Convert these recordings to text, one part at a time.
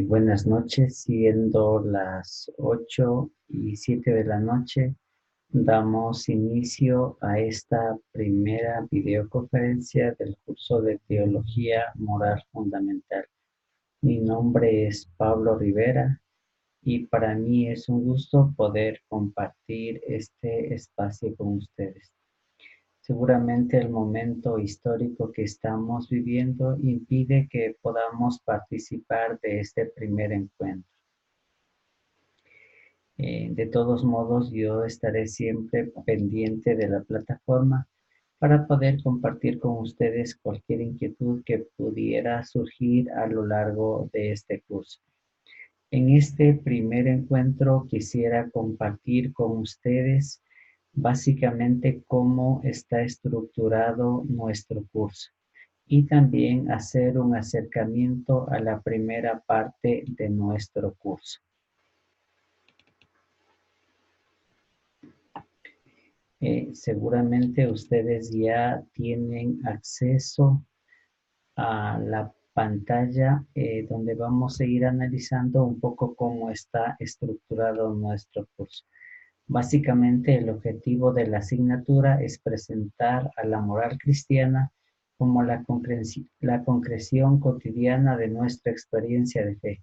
Buenas noches, siendo las 8:07 de la noche, damos inicio a esta primera videoconferencia del curso de Teología Moral Fundamental. Mi nombre es Pablo Rivera y para mí es un gusto poder compartir este espacio con ustedes. Seguramente el momento histórico que estamos viviendo impide que podamos participar de este primer encuentro. De todos modos, yo estaré siempre pendiente de la plataforma para poder compartir con ustedes cualquier inquietud que pudiera surgir a lo largo de este curso. En este primer encuentro quisiera compartir con ustedes básicamente cómo está estructurado nuestro curso y también hacer un acercamiento a la primera parte de nuestro curso. Seguramente ustedes ya tienen acceso a la pantalla donde vamos a ir analizando un poco cómo está estructurado nuestro curso. Básicamente el objetivo de la asignatura es presentar a la moral cristiana como la concreción cotidiana de nuestra experiencia de fe,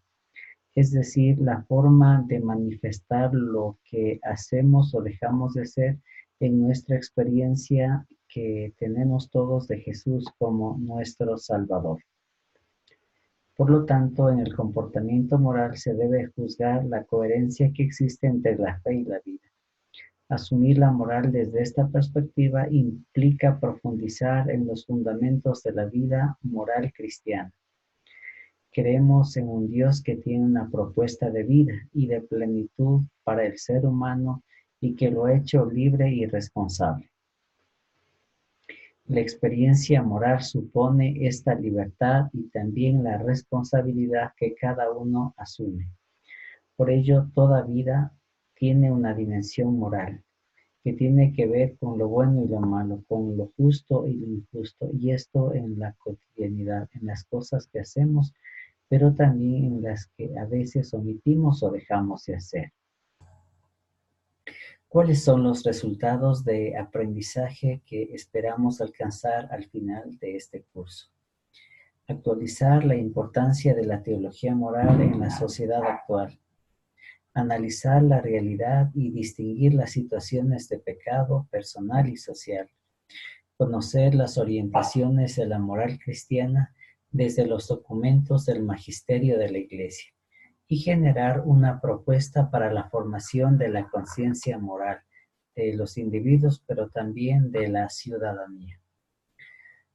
es decir, la forma de manifestar lo que hacemos o dejamos de hacer en nuestra experiencia que tenemos todos de Jesús como nuestro Salvador. Por lo tanto, en el comportamiento moral se debe juzgar la coherencia que existe entre la fe y la vida. Asumir la moral desde esta perspectiva implica profundizar en los fundamentos de la vida moral cristiana. Creemos en un Dios que tiene una propuesta de vida y de plenitud para el ser humano y que lo ha hecho libre y responsable. La experiencia moral supone esta libertad y también la responsabilidad que cada uno asume. Por ello, toda vida tiene una dimensión moral que tiene que ver con lo bueno y lo malo, con lo justo y lo injusto, y esto en la cotidianidad, en las cosas que hacemos, pero también en las que a veces omitimos o dejamos de hacer. ¿Cuáles son los resultados de aprendizaje que esperamos alcanzar al final de este curso? Actualizar la importancia de la teología moral en la sociedad actual. Analizar la realidad y distinguir las situaciones de pecado personal y social. Conocer las orientaciones de la moral cristiana desde los documentos del magisterio de la Iglesia y generar una propuesta para la formación de la conciencia moral de los individuos, pero también de la ciudadanía.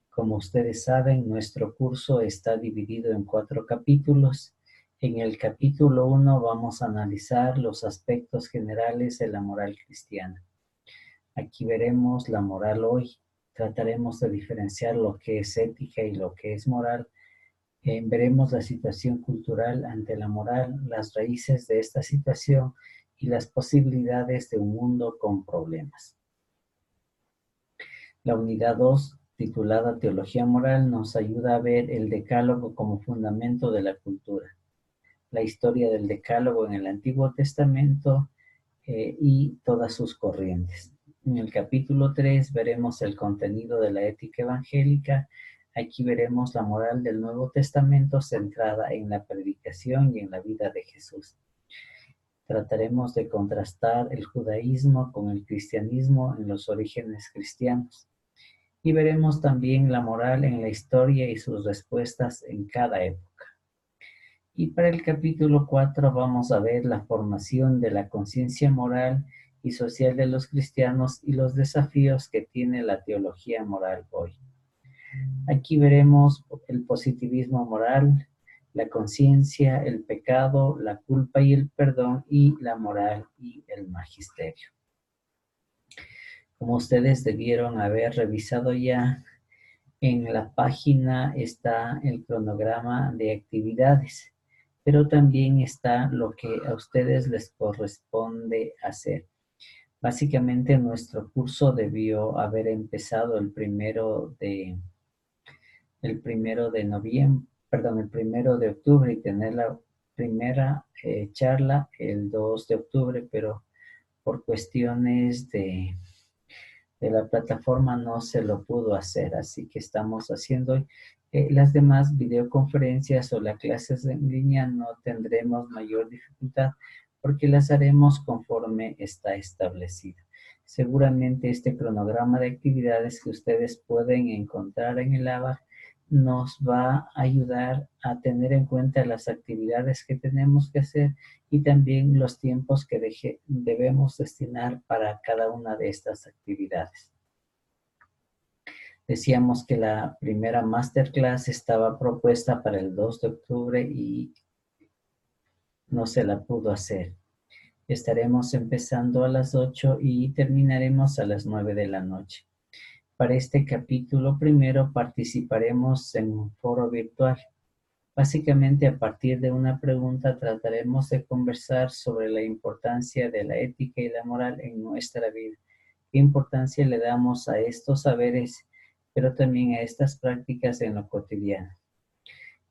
Como ustedes saben, nuestro curso está dividido en 4 capítulos. En el capítulo 1 vamos a analizar los aspectos generales de la moral cristiana. Aquí veremos la moral hoy. Trataremos de diferenciar lo que es ética y lo que es moral. Veremos la situación cultural ante la moral, las raíces de esta situación y las posibilidades de un mundo con problemas. La unidad 2, titulada Teología Moral, nos ayuda a ver el decálogo como fundamento de la cultura, la historia del decálogo en el Antiguo Testamento y todas sus corrientes. En el capítulo 3 veremos el contenido de la ética evangélica. Aquí veremos la moral del Nuevo Testamento centrada en la predicación y en la vida de Jesús. Trataremos de contrastar el judaísmo con el cristianismo en los orígenes cristianos. Y veremos también la moral en la historia y sus respuestas en cada época. Y para el capítulo 4 vamos a ver la formación de la conciencia moral y social de los cristianos y los desafíos que tiene la teología moral hoy. Aquí veremos el positivismo moral, la conciencia, el pecado, la culpa y el perdón, y la moral y el magisterio. Como ustedes debieron haber revisado ya, en la página está el cronograma de actividades, pero también está lo que a ustedes les corresponde hacer. Básicamente nuestro curso debió haber empezado el primero de noviembre, el 1 de octubre y tener primera charla el 2 de octubre, pero por cuestiones de la plataforma no se lo pudo hacer, así que estamos haciendo las demás videoconferencias o las clases en línea. No tendremos mayor dificultad porque las haremos conforme está establecido. Seguramente este cronograma de actividades que ustedes pueden encontrar en el ABA nos va a ayudar a tener en cuenta las actividades que tenemos que hacer y también los tiempos que debemos destinar para cada una de estas actividades. Decíamos que la primera masterclass estaba propuesta para el 2 de octubre y no se la pudo hacer. Estaremos empezando a las 8 y terminaremos a las 9 de la noche. Para este capítulo primero participaremos en un foro virtual. Básicamente, a partir de una pregunta trataremos de conversar sobre la importancia de la ética y la moral en nuestra vida. ¿Qué importancia le damos a estos saberes, pero también a estas prácticas en lo cotidiano?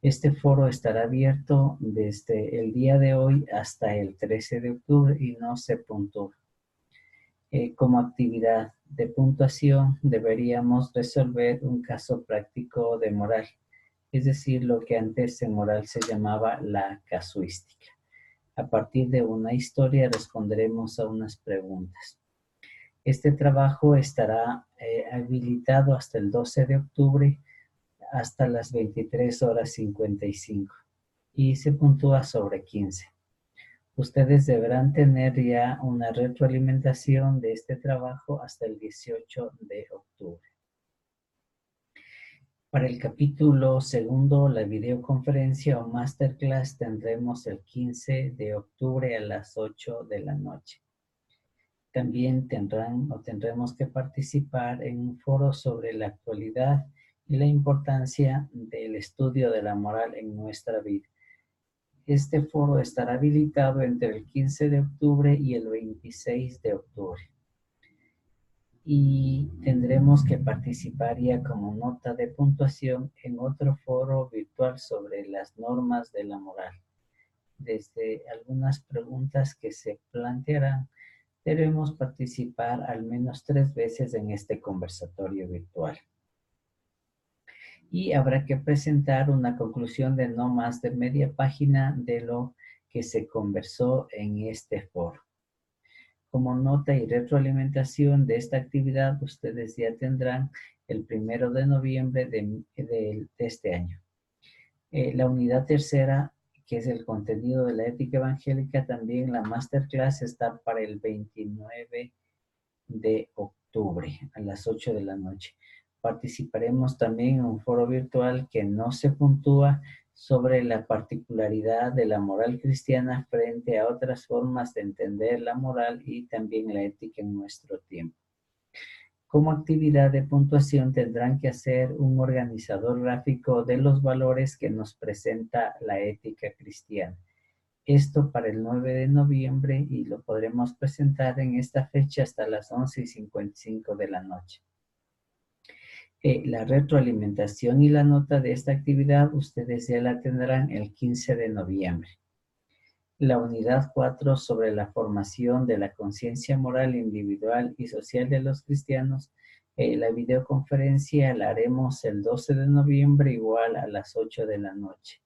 Este foro estará abierto desde el día de hoy hasta el 13 de octubre y no se puntúa. Como actividad de puntuación deberíamos resolver un caso práctico de moral, es decir, lo que antes en moral se llamaba la casuística. A partir de una historia responderemos a unas preguntas. Este trabajo estará habilitado hasta el 12 de octubre hasta las 23:55 y se puntúa sobre 15. Ustedes deberán tener ya una retroalimentación de este trabajo hasta el 18 de octubre. Para el capítulo segundo, la videoconferencia o masterclass tendremos el 15 de octubre a las 8 de la noche. También tendremos que participar en un foro sobre la actualidad y la importancia del estudio de la moral en nuestra vida. Este foro estará habilitado entre el 15 de octubre y el 26 de octubre. Y tendremos que participar ya como nota de puntuación en otro foro virtual sobre las normas de la moral. Desde algunas preguntas que se plantearán, debemos participar al menos 3 veces en este conversatorio virtual. Y habrá que presentar una conclusión de no más de media página de lo que se conversó en este foro. Como nota y retroalimentación de esta actividad, ustedes ya tendrán el 1 de noviembre de este año. La unidad tercera, que es el contenido de la ética evangélica, también la masterclass está para el 29 de octubre a las 8 de la noche. Participaremos también en un foro virtual que no se puntúa sobre la particularidad de la moral cristiana frente a otras formas de entender la moral y también la ética en nuestro tiempo. Como actividad de puntuación tendrán que hacer un organizador gráfico de los valores que nos presenta la ética cristiana. Esto para el 9 de noviembre y lo podremos presentar en esta fecha hasta las 11:55 de la noche. La retroalimentación y la nota de esta actividad ustedes ya la tendrán el 15 de noviembre. La unidad 4 sobre la formación de la conciencia moral individual y social de los cristianos, la videoconferencia la haremos el 12 de noviembre igual a las 8 de la noche.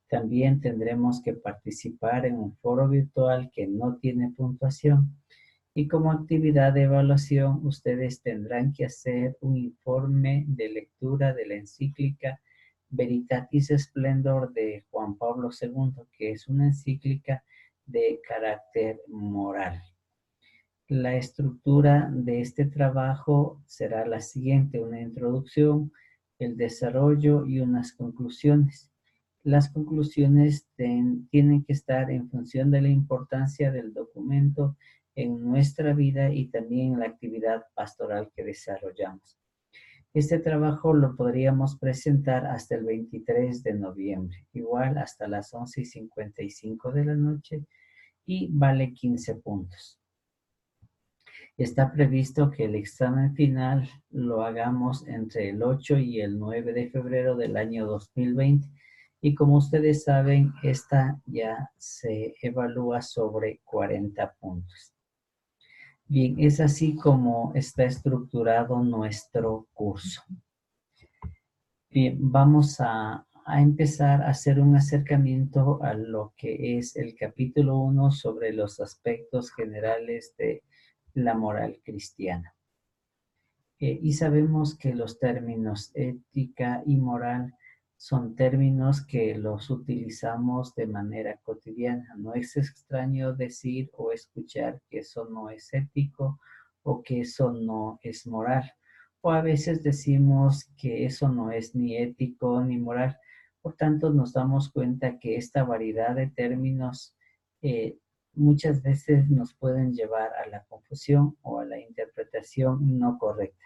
También tendremos que participar en un foro virtual que no tiene puntuación. Y como actividad de evaluación, ustedes tendrán que hacer un informe de lectura de la encíclica Veritatis Splendor de Juan Pablo II, que es una encíclica de carácter moral. La estructura de este trabajo será la siguiente: una introducción, el desarrollo y unas conclusiones. Las conclusiones tienen que estar en función de la importancia del documento en nuestra vida y también en la actividad pastoral que desarrollamos. Este trabajo lo podríamos presentar hasta el 23 de noviembre, igual hasta las 11:55 de la noche y vale 15 puntos. Está previsto que el examen final lo hagamos entre el 8 y el 9 de febrero del año 2020 Y como ustedes saben, esta ya se evalúa sobre 40 puntos. Bien, es así como está estructurado nuestro curso. Bien, vamos a empezar a hacer un acercamiento a lo que es el capítulo 1 sobre los aspectos generales de la moral cristiana. Y sabemos que los términos ética y moral son términos que los utilizamos de manera cotidiana. No es extraño decir o escuchar que eso no es ético o que eso no es moral. O a veces decimos que eso no es ni ético ni moral. Por tanto, nos damos cuenta que esta variedad de términos muchas veces nos pueden llevar a la confusión o a la interpretación no correcta.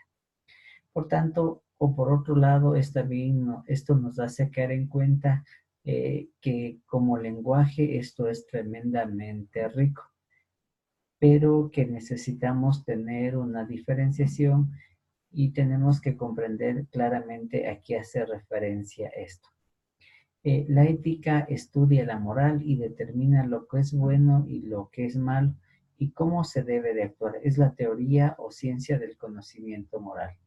Por tanto, o por otro lado, esto nos hace caer en cuenta que como lenguaje esto es tremendamente rico, pero que necesitamos tener una diferenciación y tenemos que comprender claramente a qué hace referencia esto. La ética estudia la moral y determina lo que es bueno y lo que es malo y cómo se debe de actuar. Es la teoría o ciencia del conocimiento moral.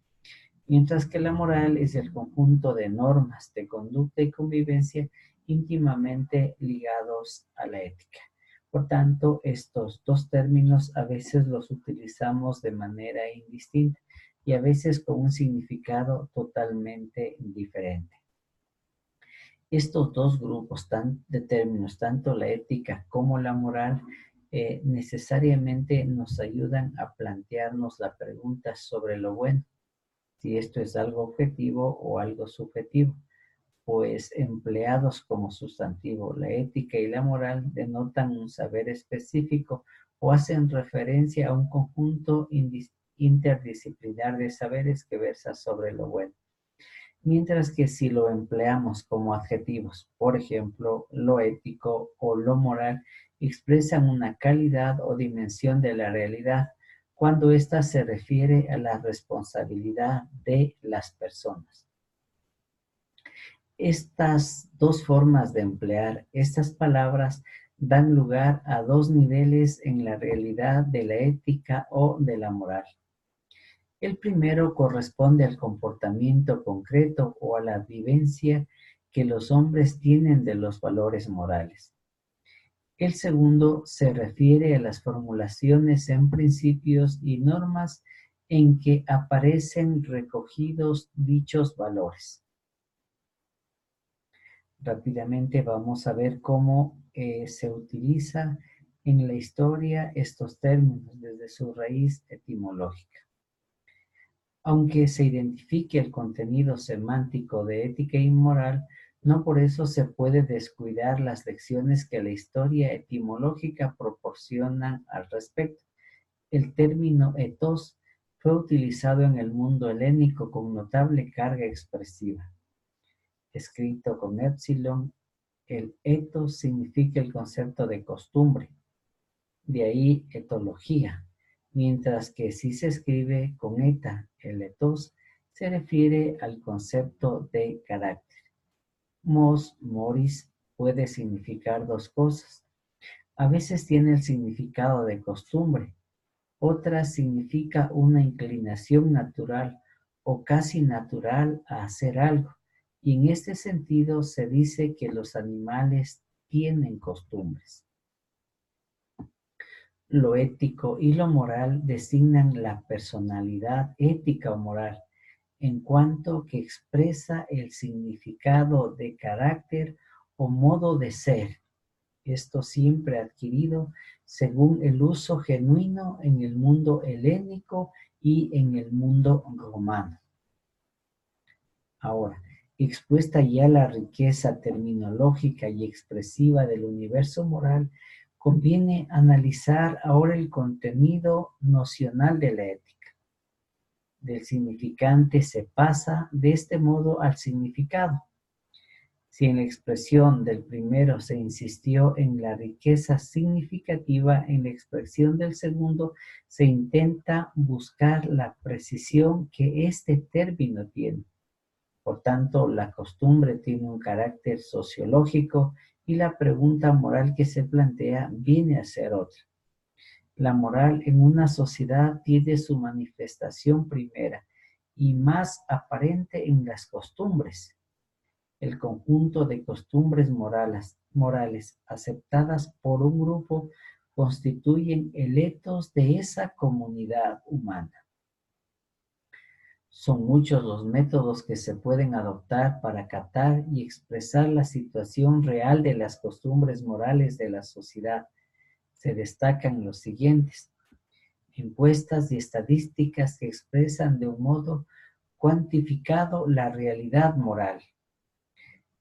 Mientras que la moral es el conjunto de normas de conducta y convivencia íntimamente ligados a la ética. Por tanto, estos dos términos a veces los utilizamos de manera indistinta y a veces con un significado totalmente diferente. Estos dos grupos de términos, tanto la ética como la moral, necesariamente nos ayudan a plantearnos la pregunta sobre lo bueno, si esto es algo objetivo o algo subjetivo, pues empleados como sustantivo, la ética y la moral denotan un saber específico o hacen referencia a un conjunto interdisciplinar de saberes que versa sobre lo bueno. Mientras que si lo empleamos como adjetivos, por ejemplo, lo ético o lo moral, expresan una calidad o dimensión de la realidad cuando ésta se refiere a la responsabilidad de las personas. Estas dos formas de emplear estas palabras dan lugar a dos niveles en la realidad de la ética o de la moral. El primero corresponde al comportamiento concreto o a la vivencia que los hombres tienen de los valores morales. El segundo se refiere a las formulaciones en principios y normas en que aparecen recogidos dichos valores. Rápidamente vamos a ver cómo se utiliza en la historia estos términos desde su raíz etimológica. Aunque se identifique el contenido semántico de ética y moral, no por eso se puede descuidar las lecciones que la historia etimológica proporciona al respecto. El término ethos fue utilizado en el mundo helénico con notable carga expresiva. Escrito con épsilon, el ethos significa el concepto de costumbre, de ahí etología, mientras que si se escribe con eta, el ethos, se refiere al concepto de carácter. Moris puede significar dos cosas. A veces tiene el significado de costumbre, otras significa una inclinación natural o casi natural a hacer algo. Y en este sentido se dice que los animales tienen costumbres. Lo ético y lo moral designan la personalidad ética o moral, en cuanto que expresa el significado de carácter o modo de ser. Esto siempre adquirido según el uso genuino en el mundo helénico y en el mundo romano. Ahora, expuesta ya la riqueza terminológica y expresiva del universo moral, conviene analizar ahora el contenido nocional de la ética. Del significante se pasa de este modo al significado. Si en la expresión del primero se insistió en la riqueza significativa, en la expresión del segundo se intenta buscar la precisión que este término tiene. Por tanto, la costumbre tiene un carácter sociológico y la pregunta moral que se plantea viene a ser otra. La moral en una sociedad tiene su manifestación primera y más aparente en las costumbres. El conjunto de costumbres morales aceptadas por un grupo constituyen el ethos de esa comunidad humana. Son muchos los métodos que se pueden adoptar para captar y expresar la situación real de las costumbres morales de la sociedad. Se destacan los siguientes: encuestas y estadísticas que expresan de un modo cuantificado la realidad moral.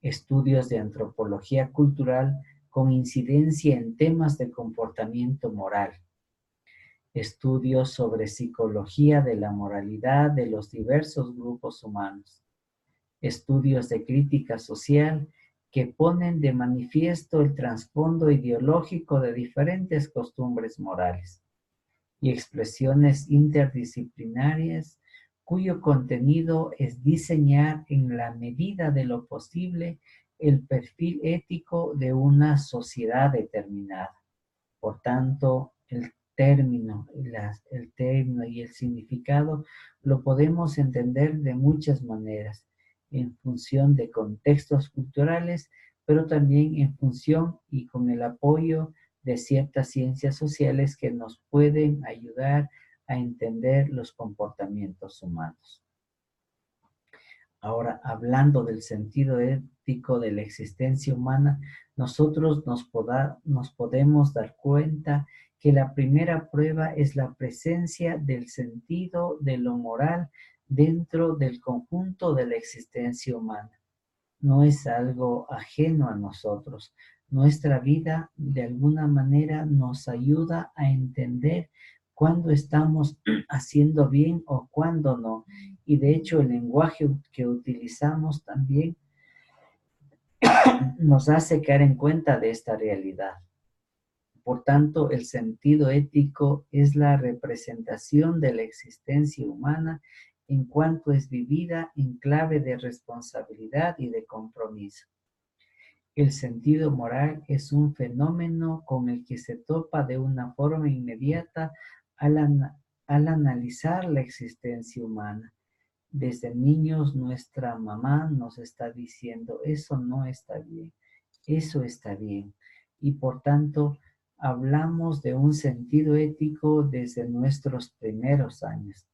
Estudios de antropología cultural con incidencia en temas de comportamiento moral. Estudios sobre psicología de la moralidad de los diversos grupos humanos. Estudios de crítica social que ponen de manifiesto el trasfondo ideológico de diferentes costumbres morales. Y expresiones interdisciplinarias cuyo contenido es diseñar en la medida de lo posible el perfil ético de una sociedad determinada. Por tanto, el término y el significado lo podemos entender de muchas maneras, en función de contextos culturales, pero también en función y con el apoyo de ciertas ciencias sociales que nos pueden ayudar a entender los comportamientos humanos. Ahora, hablando del sentido ético de la existencia humana, nosotros nos podemos dar cuenta que la primera prueba es la presencia del sentido de lo moral dentro del conjunto de la existencia humana. No es algo ajeno a nosotros. Nuestra vida, de alguna manera, nos ayuda a entender cuándo estamos haciendo bien o cuándo no. Y de hecho, el lenguaje que utilizamos también nos hace caer en cuenta de esta realidad. Por tanto, el sentido ético es la representación de la existencia humana en cuanto es vivida en clave de responsabilidad y de compromiso. El sentido moral es un fenómeno con el que se topa de una forma inmediata al analizar la existencia humana. Desde niños nuestra mamá nos está diciendo, eso no está bien, eso está bien. Y por tanto, hablamos de un sentido ético desde nuestros primeros años.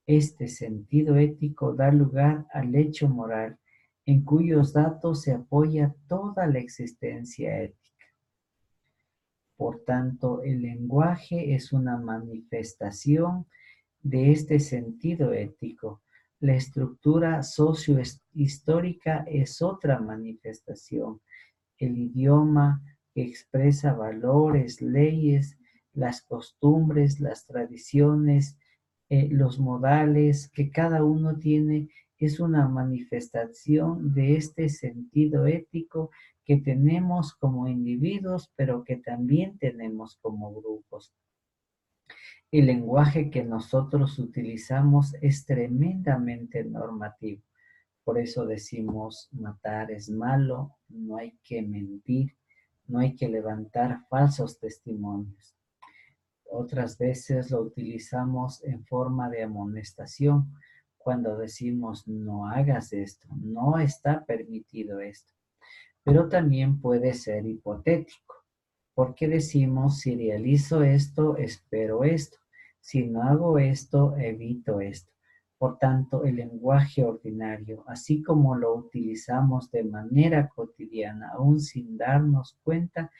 Este sentido ético da lugar al hecho moral, en cuyos datos se apoya toda la existencia ética. Por tanto, el lenguaje es una manifestación de este sentido ético. La estructura sociohistórica es otra manifestación. El idioma que expresa valores, leyes, las costumbres, las tradiciones, los modales que cada uno tiene, es una manifestación de este sentido ético que tenemos como individuos, pero que también tenemos como grupos. El lenguaje que nosotros utilizamos es tremendamente normativo. Por eso decimos, matar es malo, no hay que mentir, no hay que levantar falsos testimonios. Otras veces lo utilizamos en forma de amonestación, cuando decimos, no hagas esto, no está permitido esto. Pero también puede ser hipotético, porque decimos, si realizo esto, espero esto. Si no hago esto, evito esto. Por tanto, el lenguaje ordinario, así como lo utilizamos de manera cotidiana, aún sin darnos cuenta,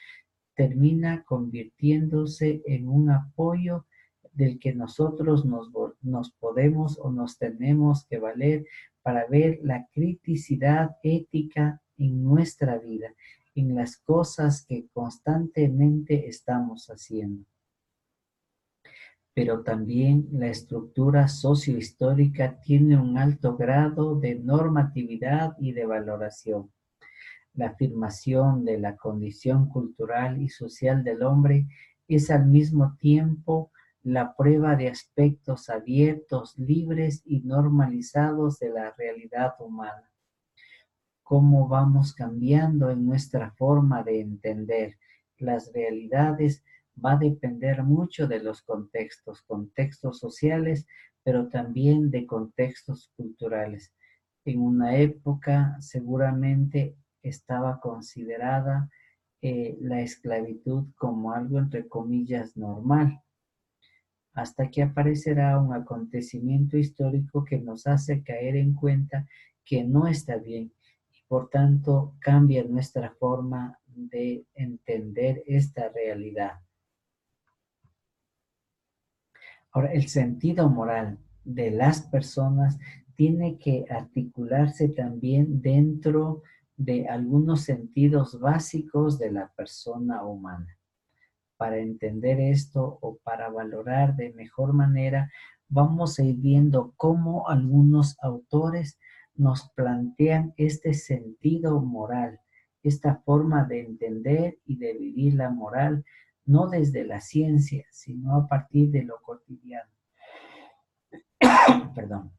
termina convirtiéndose en un apoyo del que nosotros nos podemos o nos tenemos que valer para ver la criticidad ética en nuestra vida, en las cosas que constantemente estamos haciendo. Pero también la estructura sociohistórica tiene un alto grado de normatividad y de valoración. La afirmación de la condición cultural y social del hombre es al mismo tiempo la prueba de aspectos abiertos, libres y normalizados de la realidad humana. Cómo vamos cambiando en nuestra forma de entender las realidades va a depender mucho de los contextos sociales, pero también de contextos culturales. En una época seguramente estaba considerada la esclavitud como algo entre comillas normal, hasta que aparecerá un acontecimiento histórico que nos hace caer en cuenta que no está bien y por tanto cambia nuestra forma de entender esta realidad. Ahora, el sentido moral de las personas tiene que articularse también dentro de algunos sentidos básicos de la persona humana. Para entender esto o para valorar de mejor manera, vamos a ir viendo cómo algunos autores nos plantean este sentido moral, esta forma de entender y de vivir la moral, no desde la ciencia, sino a partir de lo cotidiano. Perdón.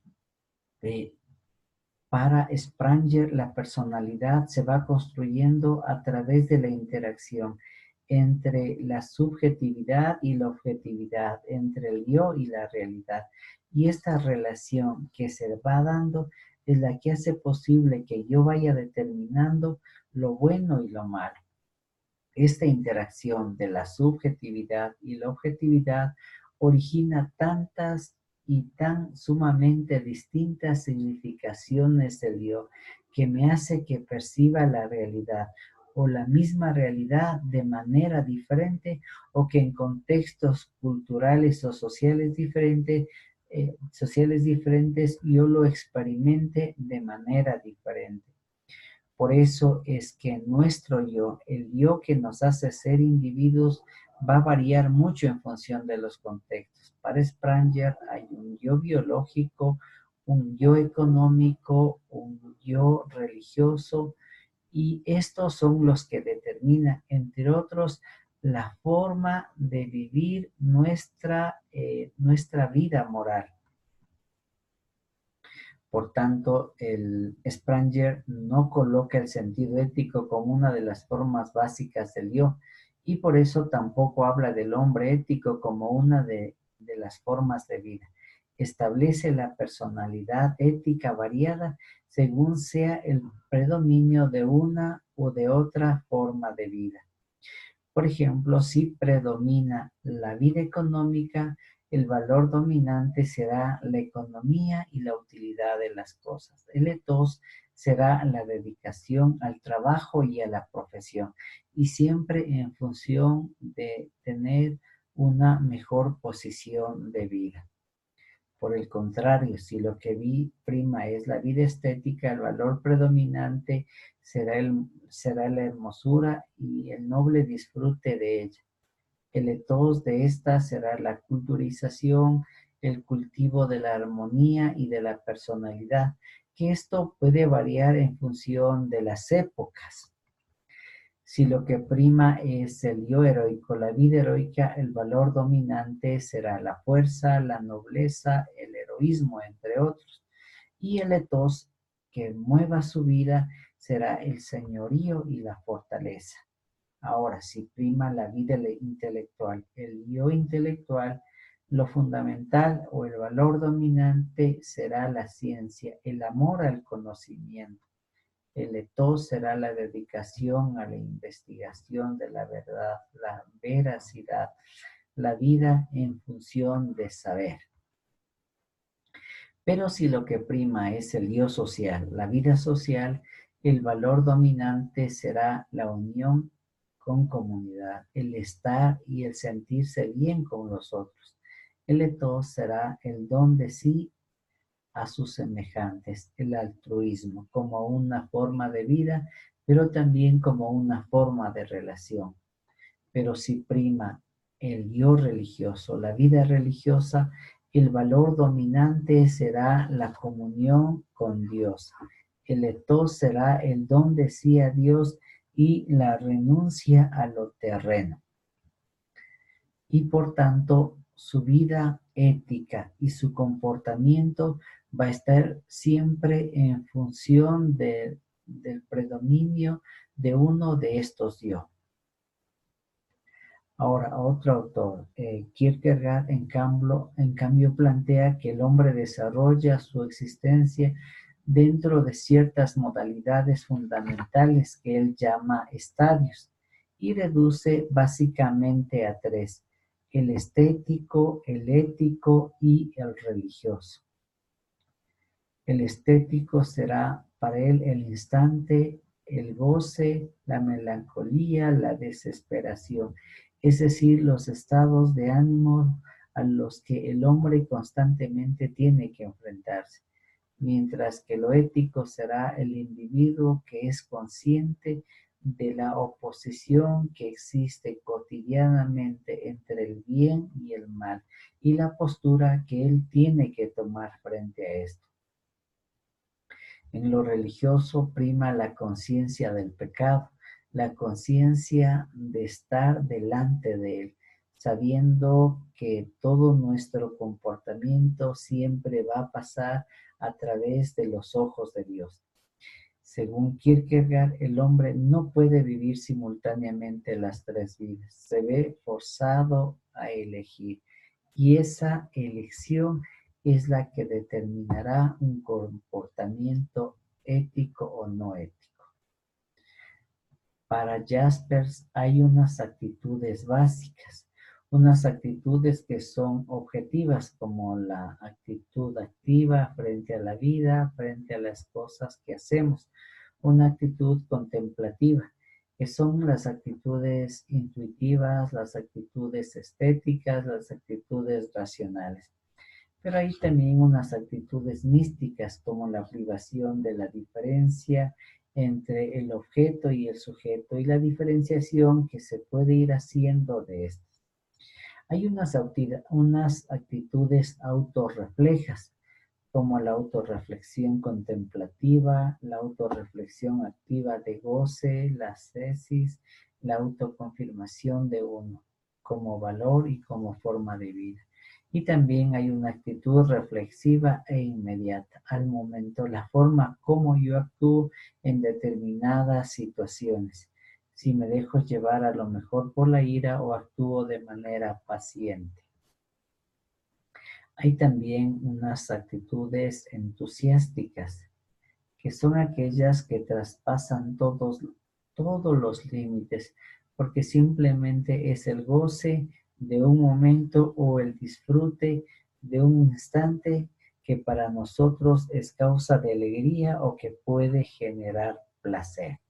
Para Spranger, la personalidad se va construyendo a través de la interacción entre la subjetividad y la objetividad, entre el yo y la realidad. Y esta relación que se va dando es la que hace posible que yo vaya determinando lo bueno y lo malo. Esta interacción de la subjetividad y la objetividad origina tantas y tan sumamente distintas significaciones del yo que me hace que perciba la realidad o la misma realidad de manera diferente o que en contextos culturales o sociales diferentes yo lo experimente de manera diferente. Por eso es que nuestro yo, el yo que nos hace ser individuos, va a variar mucho en función de los contextos. Para Spranger hay un yo biológico, un yo económico, un yo religioso, y estos son los que determinan, entre otros, la forma de vivir nuestra vida moral. Por tanto, el Spranger no coloca el sentido ético como una de las formas básicas del yo y por eso tampoco habla del hombre ético como una de las formas de vida. Establece la personalidad ética variada según sea el predominio de una o de otra forma de vida. Por ejemplo, si predomina la vida económica, el valor dominante será la economía y la utilidad de las cosas. El ethos será la dedicación al trabajo y a la profesión, y siempre en función de tener una mejor posición de vida. Por el contrario, si lo que prima es la vida estética, el valor predominante será la hermosura y el noble disfrute de ella. El ethos de esta será la culturización, el cultivo de la armonía y de la personalidad, que esto puede variar en función de las épocas. Si lo que prima es el yo heroico, la vida heroica, el valor dominante será la fuerza, la nobleza, el heroísmo, entre otros. Y el ethos que mueva su vida será el señorío y la fortaleza. Ahora, si prima la vida intelectual, el yo intelectual, lo fundamental o el valor dominante será la ciencia, el amor al conocimiento. El ethos será la dedicación a la investigación de la verdad, la veracidad, la vida en función de saber. Pero si lo que prima es el yo social, la vida social, el valor dominante será la unión con comunidad, el estar y el sentirse bien con los otros. El ethos será el don de sí a sus semejantes, el altruismo como una forma de vida, pero también como una forma de relación. Pero si prima el yo religioso, la vida religiosa, el valor dominante será la comunión con Dios. El ethos será el don de sí a Dios y la renuncia a lo terreno. Y por tanto, su vida ética y su comportamiento va a estar siempre en función del predominio de uno de estos yo. Ahora, otro autor, Kierkegaard, en cambio, plantea que el hombre desarrolla su existencia dentro de ciertas modalidades fundamentales que él llama estadios y reduce básicamente a tres: el estético, el ético y el religioso. El estético será para él el instante, el goce, la melancolía, la desesperación, es decir, los estados de ánimo a los que el hombre constantemente tiene que enfrentarse, mientras que lo ético será el individuo que es consciente de la oposición que existe cotidianamente entre el bien y el mal y la postura que él tiene que tomar frente a esto. En lo religioso prima la conciencia del pecado, la conciencia de estar delante de él, sabiendo que todo nuestro comportamiento siempre va a pasar a través de los ojos de Dios. Según Kierkegaard, el hombre no puede vivir simultáneamente las tres vidas, se ve forzado a elegir, y esa elección es la que determinará un comportamiento ético o no ético. Para Jaspers hay unas actitudes básicas, unas actitudes que son objetivas, como la actitud activa frente a la vida, frente a las cosas que hacemos, una actitud contemplativa, que son las actitudes intuitivas, las actitudes estéticas, las actitudes racionales. Pero hay también unas actitudes místicas, como la privación de la diferencia entre el objeto y el sujeto y la diferenciación que se puede ir haciendo de estas. Hay unas actitudes autorreflejas, como la autorreflexión contemplativa, la autorreflexión activa de goce, la ascesis, la autoconfirmación de uno como valor y como forma de vida. Y también hay una actitud reflexiva e inmediata, al momento, la forma como yo actúo en determinadas situaciones. Si me dejo llevar a lo mejor por la ira o actúo de manera paciente. Hay también unas actitudes entusiásticas, que son aquellas que traspasan todos los límites, porque simplemente es el goce de un momento o el disfrute de un instante que para nosotros es causa de alegría o que puede generar placer.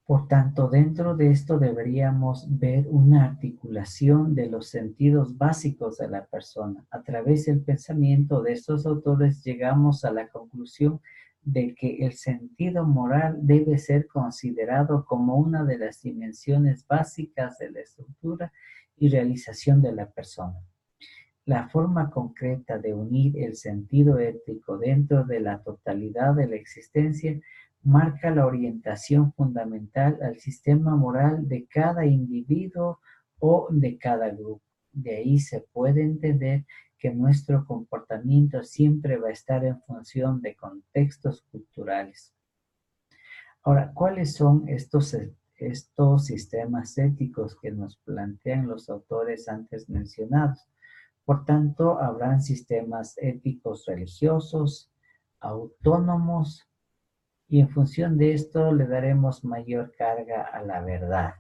Por tanto, dentro de esto deberíamos ver una articulación de los sentidos básicos de la persona. A través del pensamiento de estos autores llegamos a la conclusión de que el sentido moral debe ser considerado como una de las dimensiones básicas de la estructura y realización de la persona. La forma concreta de unir el sentido ético dentro de la totalidad de la existencia marca la orientación fundamental al sistema moral de cada individuo o de cada grupo. De ahí se puede entender que nuestro comportamiento siempre va a estar en función de contextos culturales. Ahora, ¿cuáles son estos sistemas éticos que nos plantean los autores antes mencionados? Por tanto, habrán sistemas éticos religiosos, autónomos, y en función de esto le daremos mayor carga a la verdad,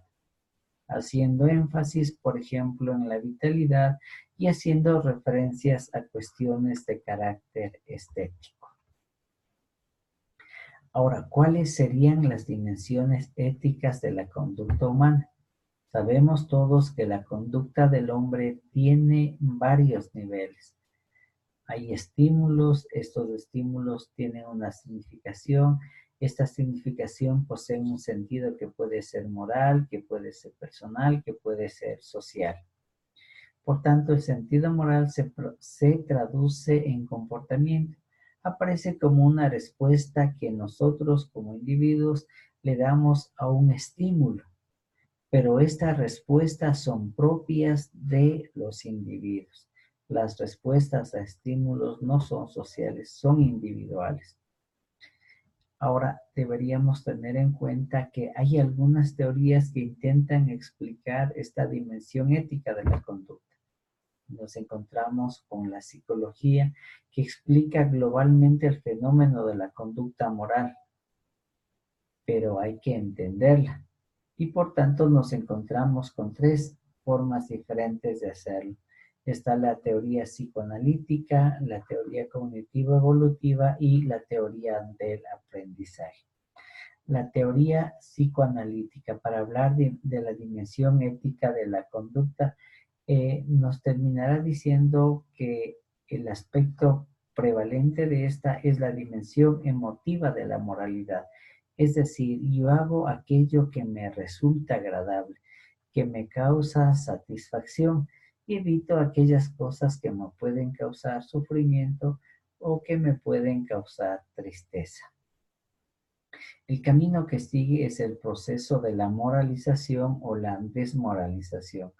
haciendo énfasis, por ejemplo, en la vitalidad y haciendo referencias a cuestiones de carácter estético. Ahora, ¿cuáles serían las dimensiones éticas de la conducta humana? Sabemos todos que la conducta del hombre tiene varios niveles. Hay estímulos, estos estímulos tienen una significación, esta significación posee un sentido que puede ser moral, que puede ser personal, que puede ser social. Por tanto, el sentido moral se traduce en comportamiento. Aparece como una respuesta que nosotros como individuos le damos a un estímulo, pero estas respuestas son propias de los individuos. Las respuestas a estímulos no son sociales, son individuales. Ahora, deberíamos tener en cuenta que hay algunas teorías que intentan explicar esta dimensión ética de la conducta. Nos encontramos con la psicología, que explica globalmente el fenómeno de la conducta moral, pero hay que entenderla. Y por tanto nos encontramos con tres formas diferentes de hacerlo. Está la teoría psicoanalítica, la teoría cognitivo-evolutiva y la teoría del aprendizaje. La teoría psicoanalítica, para hablar de la dimensión ética de la conducta, nos terminará diciendo que el aspecto prevalente de esta es la dimensión emotiva de la moralidad. Es decir, yo hago aquello que me resulta agradable, que me causa satisfacción, y evito aquellas cosas que me pueden causar sufrimiento o que me pueden causar tristeza. El camino que sigue es el proceso de la moralización o la desmoralización.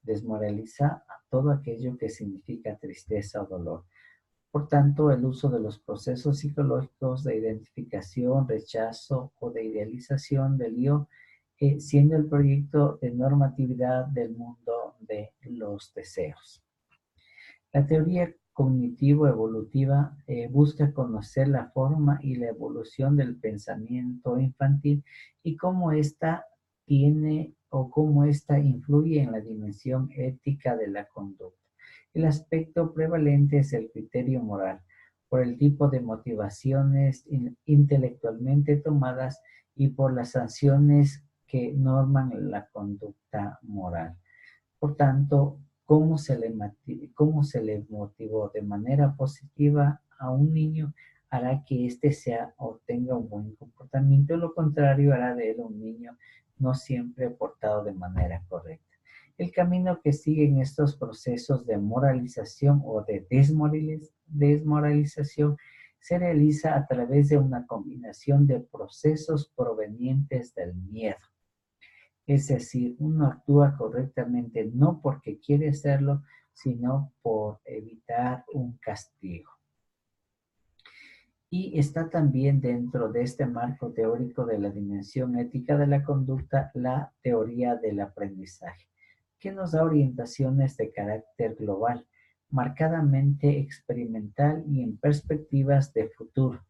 Desmoraliza todo aquello que significa tristeza o dolor. Por tanto, el uso de los procesos psicológicos de identificación, rechazo o de idealización del yo, siendo el proyecto de normatividad del mundo de los deseos. La teoría cognitivo-evolutiva busca conocer la forma y la evolución del pensamiento infantil y cómo ésta tiene o cómo ésta influye en la dimensión ética de la conducta. El aspecto prevalente es el criterio moral, por el tipo de motivaciones intelectualmente tomadas y por las sanciones que norman la conducta moral. Por tanto, cómo se le motivó de manera positiva a un niño hará que éste sea o tenga un buen comportamiento, lo contrario hará de él un niño no siempre portado de manera correcta. El camino que siguen estos procesos de moralización o de desmoralización se realiza a través de una combinación de procesos provenientes del miedo. Es decir, uno actúa correctamente no porque quiere hacerlo, sino por evitar un castigo. Y está también dentro de este marco teórico de la dimensión ética de la conducta la teoría del aprendizaje, que nos da orientaciones de carácter global, marcadamente experimental y en perspectivas de futuro.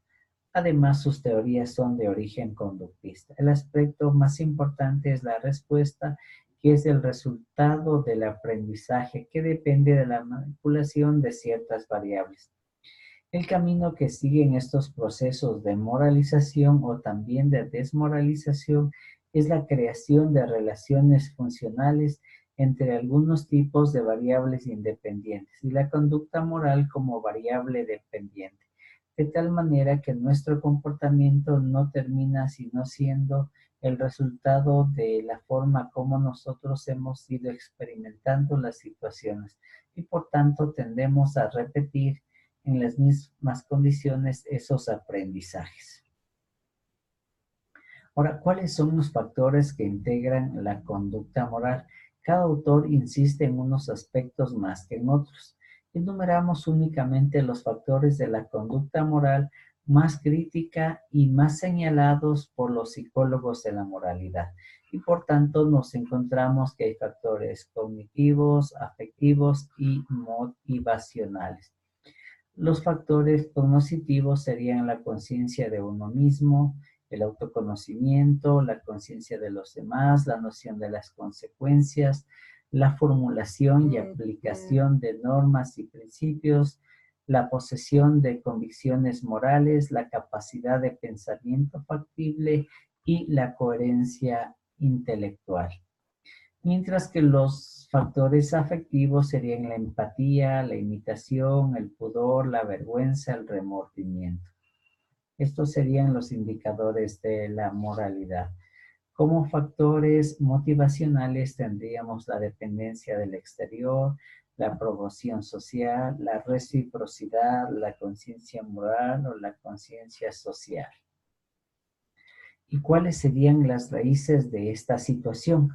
Además, sus teorías son de origen conductista. El aspecto más importante es la respuesta, que es el resultado del aprendizaje, que depende de la manipulación de ciertas variables. El camino que siguen estos procesos de moralización o también de desmoralización es la creación de relaciones funcionales entre algunos tipos de variables independientes y la conducta moral como variable dependiente, de tal manera que nuestro comportamiento no termina sino siendo el resultado de la forma como nosotros hemos ido experimentando las situaciones y por tanto tendemos a repetir en las mismas condiciones esos aprendizajes. Ahora, ¿cuáles son los factores que integran la conducta moral? Cada autor insiste en unos aspectos más que en otros. Enumeramos únicamente los factores de la conducta moral más crítica y más señalados por los psicólogos de la moralidad. Y por tanto nos encontramos que hay factores cognitivos, afectivos y motivacionales. Los factores cognitivos serían la conciencia de uno mismo, el autoconocimiento, la conciencia de los demás, la noción de las consecuencias, la formulación y aplicación de normas y principios, la posesión de convicciones morales, la capacidad de pensamiento factible y la coherencia intelectual. Mientras que los factores afectivos serían la empatía, la imitación, el pudor, la vergüenza, el remordimiento. Estos serían los indicadores de la moralidad. Como factores motivacionales tendríamos la dependencia del exterior, la aprobación social, la reciprocidad, la conciencia moral o la conciencia social. ¿Y cuáles serían las raíces de esta situación?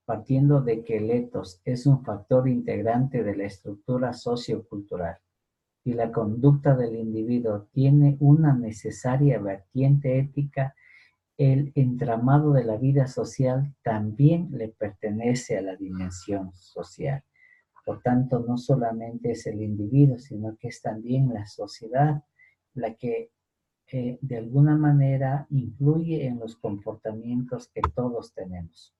partiendo de que el etos es un factor integrante de la estructura sociocultural y la conducta del individuo tiene una necesaria vertiente ética, el entramado de la vida social también le pertenece a la dimensión social. Por tanto, no solamente es el individuo, sino que es también la sociedad la que de alguna manera influye en los comportamientos que todos tenemos.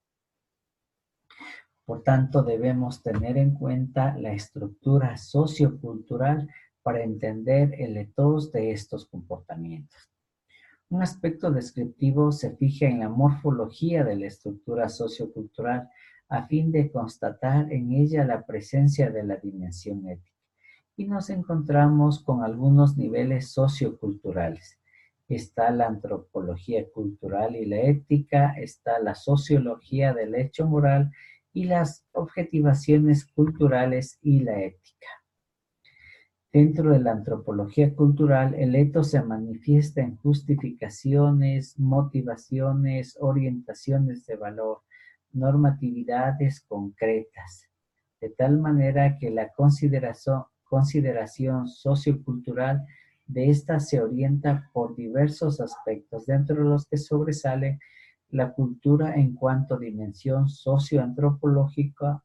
Por tanto, debemos tener en cuenta la estructura sociocultural para entender el etos de estos comportamientos. Un aspecto descriptivo se fija en la morfología de la estructura sociocultural a fin de constatar en ella la presencia de la dimensión ética. Y nos encontramos con algunos niveles socioculturales. Está la antropología cultural y la ética, está la sociología del hecho moral y las objetivaciones culturales y la ética. Dentro de la antropología cultural, el etos se manifiesta en justificaciones, motivaciones, orientaciones de valor, normatividades concretas, de tal manera que la consideración sociocultural de esta se orienta por diversos aspectos, dentro de los que sobresale la cultura en cuanto a dimensión socioantropológica,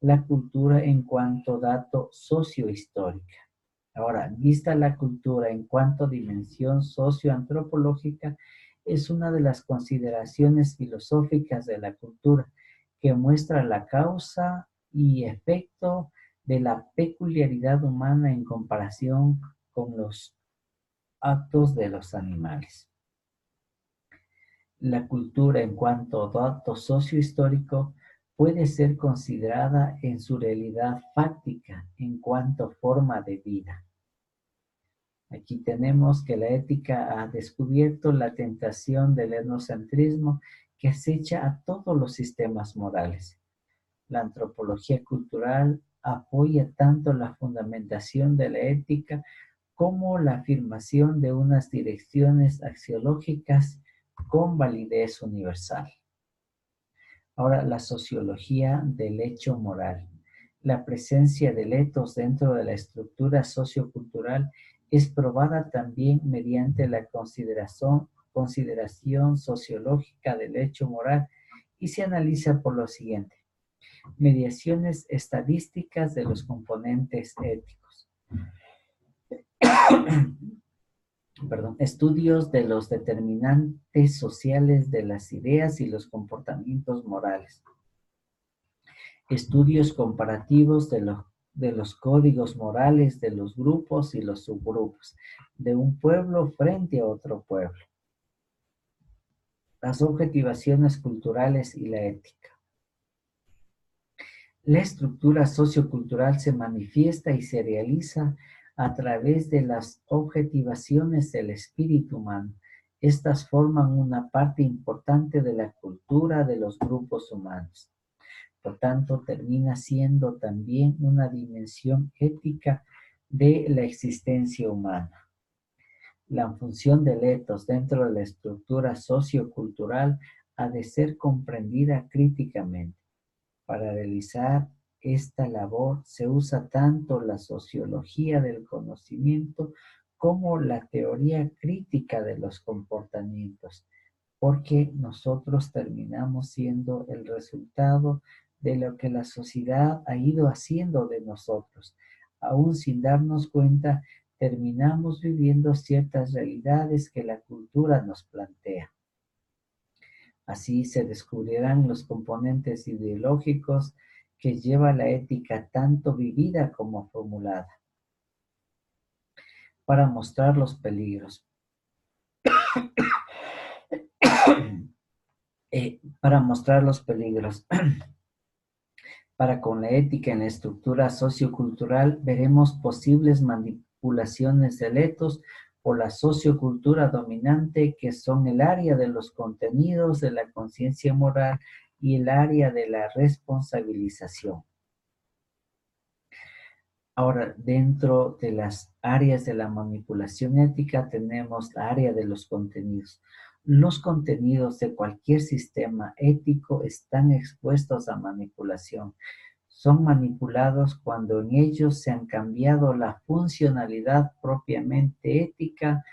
la cultura en cuanto a dato sociohistórica. Ahora, vista la cultura en cuanto a dimensión socioantropológica, es una de las consideraciones filosóficas de la cultura que muestra la causa y efecto de la peculiaridad humana en comparación con los actos de los animales. La cultura en cuanto a dato sociohistórico puede ser considerada en su realidad fáctica en cuanto a forma de vida. Aquí tenemos que la ética ha descubierto la tentación del etnocentrismo que acecha a todos los sistemas morales. La antropología cultural apoya tanto la fundamentación de la ética como la afirmación de unas direcciones axiológicas con validez universal. Ahora, la sociología del hecho moral. La presencia del etos dentro de la estructura sociocultural es probada también mediante la consideración sociológica del hecho moral y se analiza por lo siguiente. Mediaciones estadísticas de los componentes éticos. Estudios de los determinantes sociales de las ideas y los comportamientos morales. Estudios comparativos de los códigos morales de los grupos y los subgrupos de un pueblo frente a otro pueblo. Las objetivaciones culturales y la ética. La estructura sociocultural se manifiesta y se realiza a través de las objetivaciones del espíritu humano. Estas forman una parte importante de la cultura de los grupos humanos. Por tanto, termina siendo también una dimensión ética de la existencia humana. La función del etos dentro de la estructura sociocultural ha de ser comprendida críticamente. Para realizar esta labor se usa tanto la sociología del conocimiento como la teoría crítica de los comportamientos, porque nosotros terminamos siendo el resultado de lo que la sociedad ha ido haciendo de nosotros. Aún sin darnos cuenta, terminamos viviendo ciertas realidades que la cultura nos plantea. Así se descubrirán los componentes ideológicos que lleva la ética tanto vivida como formulada. Para mostrar los peligros. Para mostrar los peligros. Para con la ética en la estructura sociocultural veremos posibles manipulaciones del etos por la sociocultura dominante, que son el área de los contenidos de la conciencia moral y el área de la responsabilización. Ahora, dentro de las áreas de la manipulación ética tenemos la área de los contenidos. Los contenidos de cualquier sistema ético están expuestos a manipulación. Son manipulados cuando en ellos se han cambiado la funcionalidad propiamente ética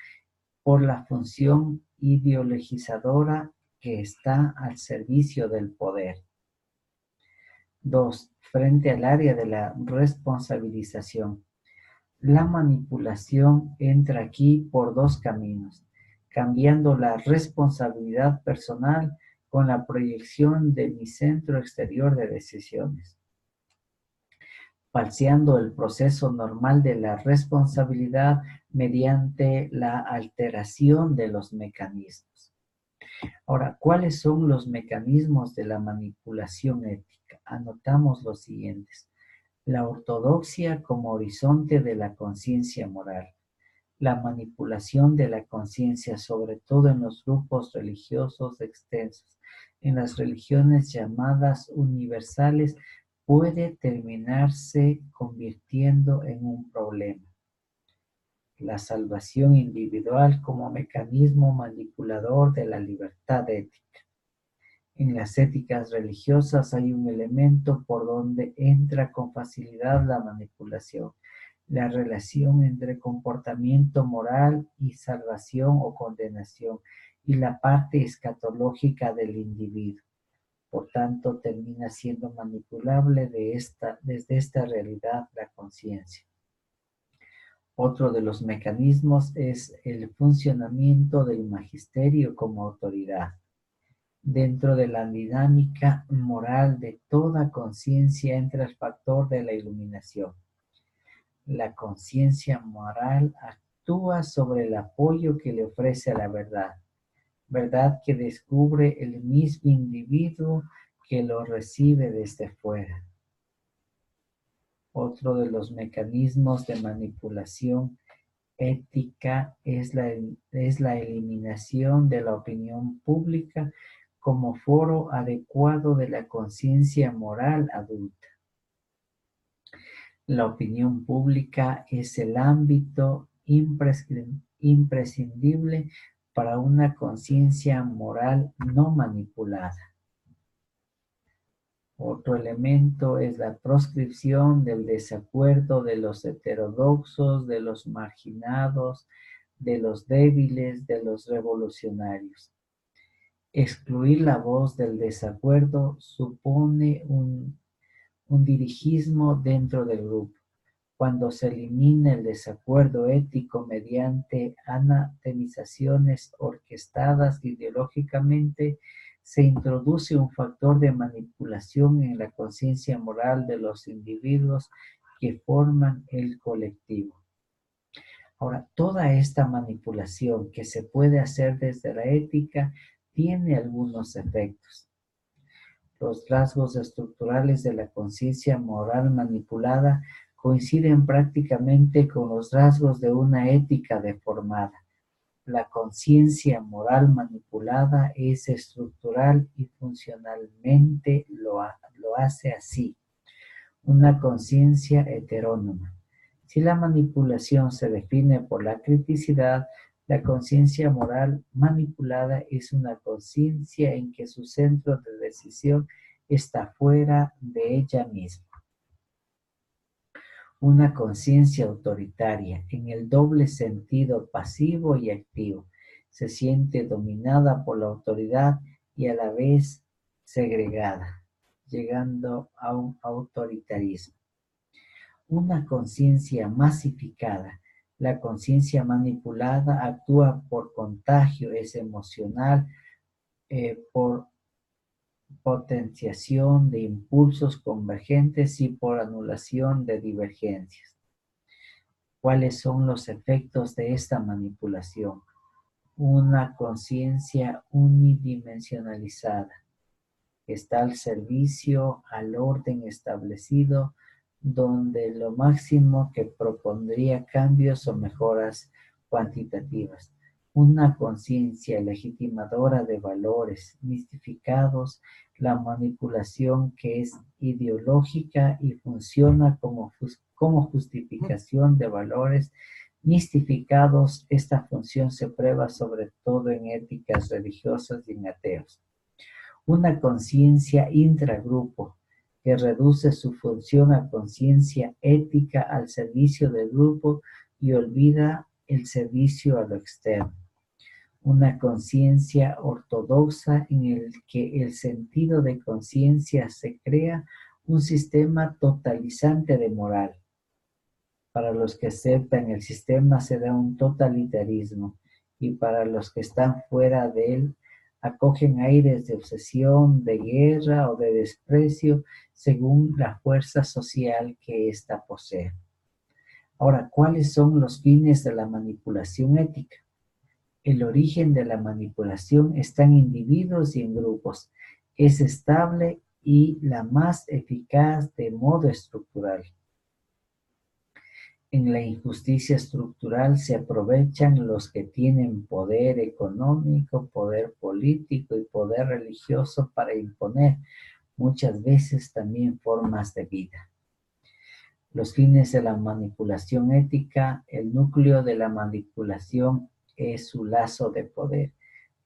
por la función ideologizadora que está al servicio del poder. 2. Frente al área de la responsabilización. La manipulación entra aquí por dos caminos, cambiando la responsabilidad personal con la proyección de mi centro exterior de decisiones, falseando el proceso normal de la responsabilidad mediante la alteración de los mecanismos. Ahora, ¿cuáles son los mecanismos de la manipulación ética? Anotamos los siguientes. La ortodoxia como horizonte de la conciencia moral. La manipulación de la conciencia, sobre todo en los grupos religiosos extensos, en las religiones llamadas universales, puede terminarse convirtiendo en un problema. La salvación individual como mecanismo manipulador de la libertad ética. En las éticas religiosas hay un elemento por donde entra con facilidad la manipulación, la relación entre comportamiento moral y salvación o condenación, y la parte escatológica del individuo. Por tanto, termina siendo manipulable desde esta realidad la conciencia. Otro de los mecanismos es el funcionamiento del magisterio como autoridad. Dentro de la dinámica moral de toda conciencia entra el factor de la iluminación. La conciencia moral actúa sobre el apoyo que le ofrece a la verdad, verdad que descubre el mismo individuo que lo recibe desde fuera. Otro de los mecanismos de manipulación ética es la eliminación de la opinión pública como foro adecuado de la conciencia moral adulta. La opinión pública es el ámbito imprescindible para una conciencia moral no manipulada. Otro elemento es la proscripción del desacuerdo de los heterodoxos, de los marginados, de los débiles, de los revolucionarios. Excluir la voz del desacuerdo supone un dirigismo dentro del grupo. Cuando se elimina el desacuerdo ético mediante anatemizaciones orquestadas ideológicamente, se introduce un factor de manipulación en la conciencia moral de los individuos que forman el colectivo. Ahora, toda esta manipulación que se puede hacer desde la ética tiene algunos efectos. Los rasgos estructurales de la conciencia moral manipulada coinciden prácticamente con los rasgos de una ética deformada. La conciencia moral manipulada es estructural y funcionalmente lo hace así. Una conciencia heterónoma. Si la manipulación se define por la criticidad, la conciencia moral manipulada es una conciencia en que su centro de decisión está fuera de ella misma. Una conciencia autoritaria, en el doble sentido pasivo y activo, se siente dominada por la autoridad y a la vez segregada, llegando a un autoritarismo. Una conciencia masificada. La conciencia manipulada actúa por contagio, es emocional, por potenciación de impulsos convergentes y por anulación de divergencias. ¿Cuáles son los efectos de esta manipulación? Una conciencia unidimensionalizada. Está al servicio al orden establecido, donde lo máximo que propondría cambios o mejoras cuantitativas. Una conciencia legitimadora de valores mistificados, la manipulación que es ideológica y funciona como justificación de valores Mistificados, esta función se prueba sobre todo en éticas religiosas y en ateos. Una conciencia intragrupo que reduce su función a conciencia ética al servicio del grupo y olvida el servicio a lo externo. Una conciencia ortodoxa en el que el sentido de conciencia se crea un sistema totalizante de moral. Para los que aceptan el sistema se da un totalitarismo y para los que están fuera de él acogen aires de obsesión, de guerra o de desprecio según la fuerza social que ésta posee. Ahora, ¿cuáles son los fines de la manipulación ética? El origen de la manipulación está en individuos y en grupos. Es estable y la más eficaz de modo estructural. En la injusticia estructural se aprovechan los que tienen poder económico, poder político y poder religioso para imponer muchas veces también formas de vida. Los fines de la manipulación ética, el núcleo de la manipulación es su lazo de poder.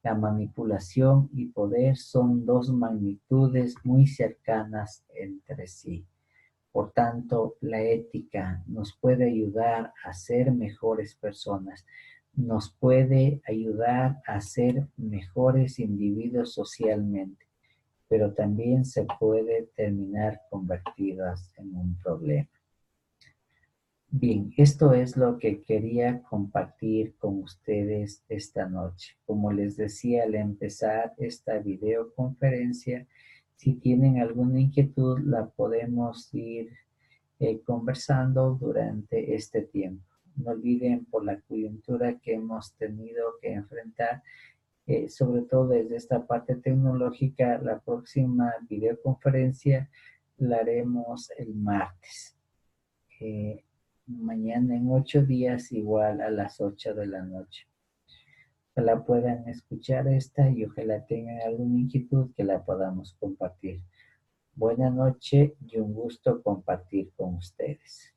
La manipulación y poder son dos magnitudes muy cercanas entre sí. Por tanto, la ética nos puede ayudar a ser mejores personas, nos puede ayudar a ser mejores individuos socialmente, pero también se puede terminar convertidas en un problema. Bien, esto es lo que quería compartir con ustedes esta noche. Como les decía al empezar esta videoconferencia, si tienen alguna inquietud la podemos ir conversando durante este tiempo. No olviden por la coyuntura que hemos tenido que enfrentar, sobre todo desde esta parte tecnológica, la próxima videoconferencia la haremos el martes. Mañana en 8 días igual a las 8 de la noche. Ojalá puedan escuchar esta y ojalá tengan alguna inquietud que la podamos compartir. Buenas noches y un gusto compartir con ustedes.